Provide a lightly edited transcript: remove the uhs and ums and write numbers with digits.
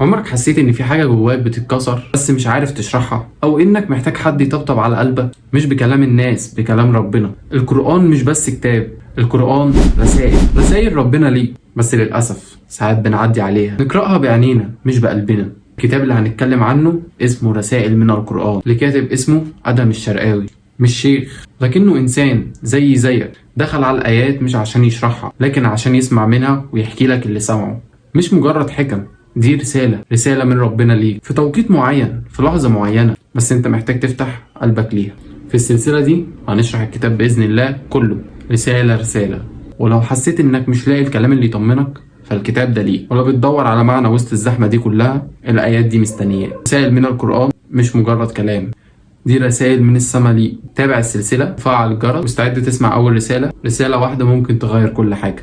عمرك حسيت ان في حاجة جواك بتتكسر بس مش عارف تشرحها، او انك محتاج حد يطبطب على قلبك؟ مش بكلام الناس، بكلام ربنا. القرآن مش بس كتاب، القرآن رسائل ربنا ليك. بس للأسف ساعات بنعدي عليها، نقرأها بعينينا مش بقلبنا. الكتاب اللي هنتكلم عنه اسمه رسائل من القرآن، لكاتب اسمه أدم الشرقاوي. مش شيخ، لكنه إنسان زيك، دخل على الآيات مش عشان يشرحها لكن عشان يسمع منها ويحكي لك اللي سمعه. مش مجرد حكم، دي رسالة من ربنا ليك في توقيت معين، في لحظة معينة، بس انت محتاج تفتح قلبك ليها. في السلسلة دي هنشرح الكتاب بإذن الله كله رسالة. ولو حسيت انك مش لاقي الكلام اللي يطمنك فالكتاب ده ليك. ولو بتدور على معنى وسط الزحمة دي كلها، الآيات دي مستنياك. رسائل من القرآن مش مجرد كلام، دي رسائل من السما ليك. تابع السلسلة، فعل الجرس، واستعد تسمع أول رسالة واحدة ممكن تغير كل حاجة.